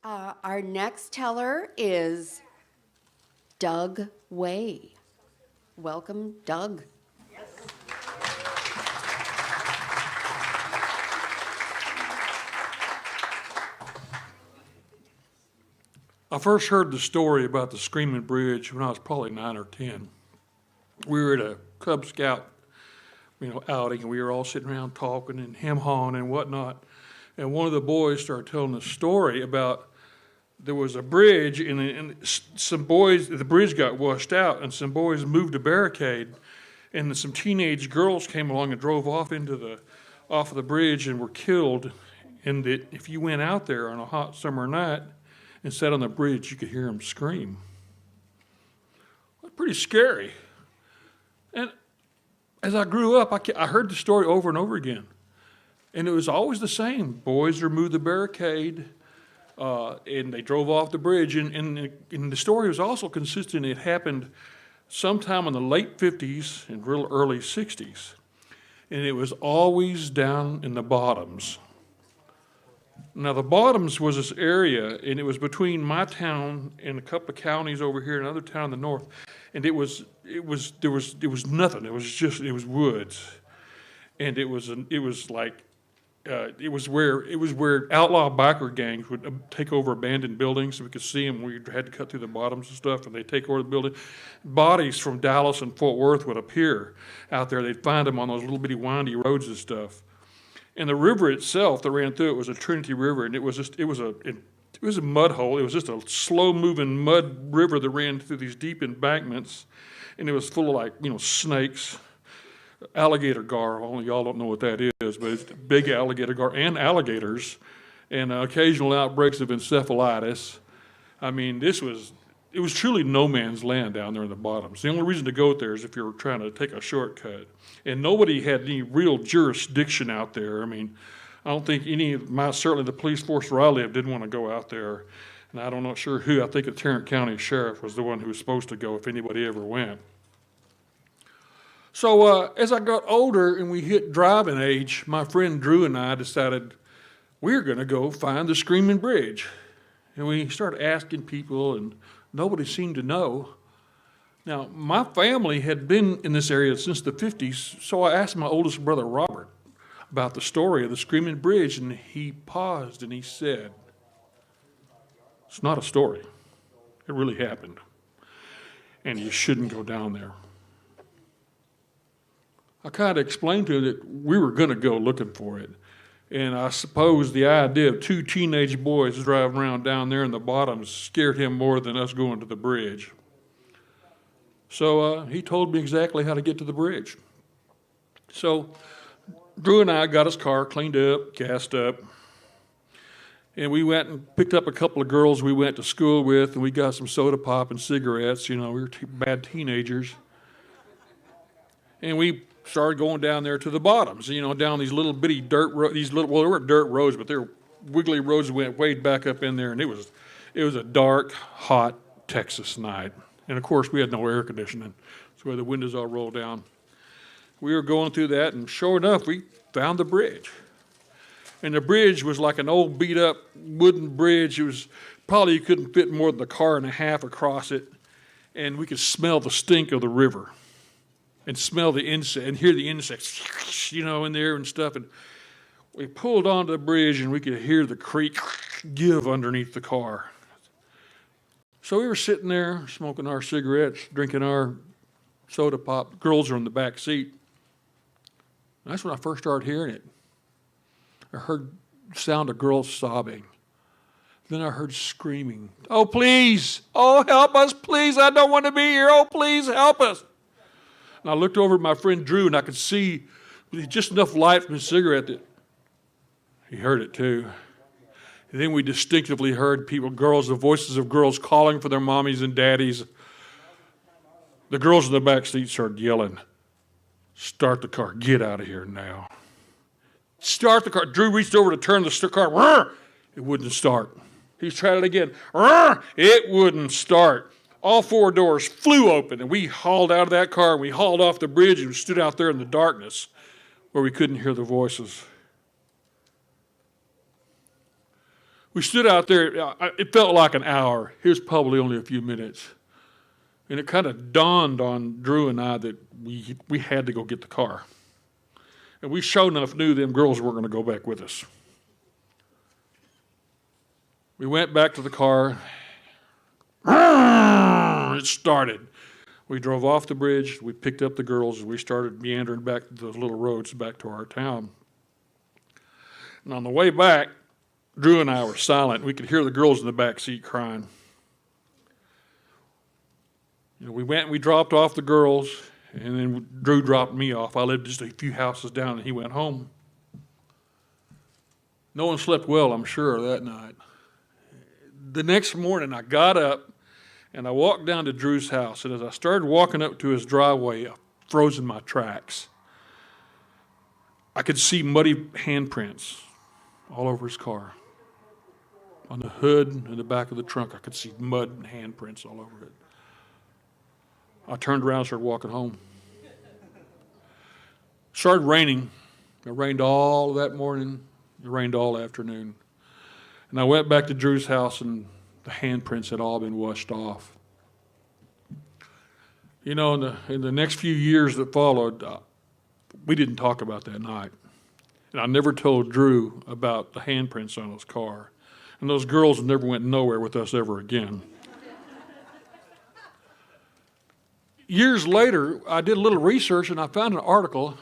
Our next teller is Doug Way. Welcome, Doug. I first heard the story about the Screaming Bridge when I was probably 9 or 10. We were at a Cub Scout, outing, and we were all sitting around talking and hem-hawing and whatnot. And one of the boys started telling a story about there was a bridge, and some boys, the bridge got washed out, and some boys moved a barricade, and some teenage girls came along and drove off of the bridge and were killed. And that if you went out there on a hot summer night and sat on the bridge, you could hear them scream. That's pretty scary. And as I grew up, I heard the story over and over again. And it was always the same. Boys removed the barricade, and they drove off the bridge. And the story was also consistent. It happened sometime in the late 50s and real early 60s. And it was always down in the bottoms. Now, the bottoms was this area, and it was between my town and a couple of counties over here and another town in the north. And there was nothing. It was woods. And it was where outlaw biker gangs would take over abandoned buildings, so we could see them. We had to cut through the bottoms and stuff, and they'd take over the building. Bodies from Dallas and Fort Worth would appear out there. They'd find them on those little bitty windy roads and stuff. And the river itself that ran through it was a Trinity River, and it was a mud hole. It was just a slow-moving mud river that ran through these deep embankments, and it was full of snakes. Alligator gar, only y'all don't know what that is, but it's big alligator gar and alligators, and occasional outbreaks of encephalitis. I mean, it was truly no man's land down there in the bottoms. The only reason to go there is if you were trying to take a shortcut. And nobody had any real jurisdiction out there. I mean, I don't think certainly the police force where I lived didn't want to go out there. And I'm not sure who. I think the Tarrant County Sheriff was the one who was supposed to go if anybody ever went. So as I got older and we hit driving age, my friend Drew and I decided we're going to go find the Screaming Bridge. And we started asking people, and nobody seemed to know. Now, my family had been in this area since the 50s, so I asked my oldest brother, Robert, about the story of the Screaming Bridge, and he paused and he said, "It's not a story. It really happened. And you shouldn't go down there." I kind of explained to him that we were going to go looking for it. And I suppose the idea of two teenage boys driving around down there in the bottoms scared him more than us going to the bridge. So he told me exactly how to get to the bridge. So Drew and I got his car cleaned up, gassed up, and we went and picked up a couple of girls we went to school with, and we got some soda pop and cigarettes. We were bad teenagers. And we started going down there to the bottoms, down these little bitty dirt roads. They weren't dirt roads, but they were wiggly roads that went way back up in there, and it was a dark, hot Texas night. And of course, we had no air conditioning, so the windows all rolled down. We were going through that, and sure enough, we found the bridge. And the bridge was like an old beat-up wooden bridge. It was probably you couldn't fit more than a car and a half across it, and we could smell the stink of the river. And smell the insect and hear the insects, in there and stuff. And we pulled onto the bridge and we could hear the creek give underneath the car. So we were sitting there smoking our cigarettes, drinking our soda pop. Girls are in the back seat. And that's when I first started hearing it. I heard the sound of girls sobbing. Then I heard screaming. "Oh, please. Oh, help us, please. I don't want to be here. Oh, please help us." And I looked over at my friend Drew, and I could see with just enough light from his cigarette that he heard it too. And then we distinctively heard the voices of girls calling for their mommies and daddies. The girls in the back seat started yelling, "Start the car. Get out of here now. Start the car." Drew reached over to turn the car. Rrr! It wouldn't start. He tried it again. Rrr! It wouldn't start. All four doors flew open, and we hauled out of that car, and we hauled off the bridge and stood out there in the darkness where we couldn't hear the voices. We stood out there. It felt like an hour. It was probably only a few minutes. And it kind of dawned on Drew and I that we had to go get the car. And we sure enough knew them girls weren't going to go back with us. We went back to the car. It started. We drove off the bridge. We picked up the girls. And we started meandering back those little roads back to our town. And on the way back, Drew and I were silent. We could hear the girls in the back seat crying. We went and we dropped off the girls, and then Drew dropped me off. I lived just a few houses down, and he went home. No one slept well, I'm sure, that night. The next morning, I got up, and I walked down to Drew's house, and as I started walking up to his driveway, I froze in my tracks. I could see muddy handprints all over his car. On the hood and the back of the trunk, I could see mud and handprints all over it. I turned around and started walking home. It started raining. It rained all that morning. It rained all afternoon. And I went back to Drew's house, and the handprints had all been washed off. In the next few years that followed, we didn't talk about that night. And I never told Drew about the handprints on his car. And those girls never went nowhere with us ever again. Years later, I did a little research, and I found an article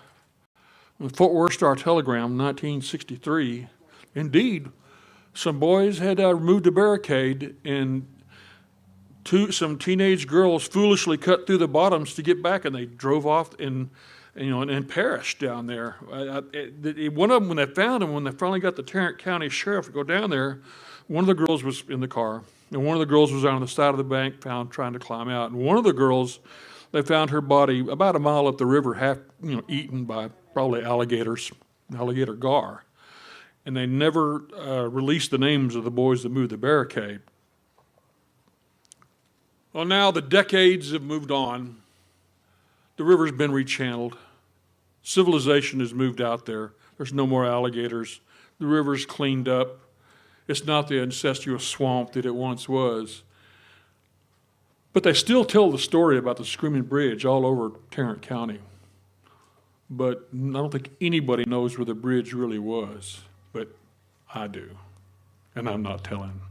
in the Fort Worth Star-Telegram, 1963. Indeed, some boys had removed a barricade, and some teenage girls foolishly cut through the bottoms to get back, and they drove off and perished down there. One of them, when they found them, when they finally got the Tarrant County Sheriff to go down there, one of the girls was in the car, and one of the girls was on the side of the bank, found trying to climb out. And one of the girls, they found her body about a mile up the river, half eaten by probably alligator gar. And they never released the names of the boys that moved the barricade. Well, now the decades have moved on. The river's been rechanneled. Civilization has moved out there. There's no more alligators. The river's cleaned up. It's not the incestuous swamp that it once was. But they still tell the story about the Screaming Bridge all over Tarrant County. But I don't think anybody knows where the bridge really was. But I do. And I'm not telling.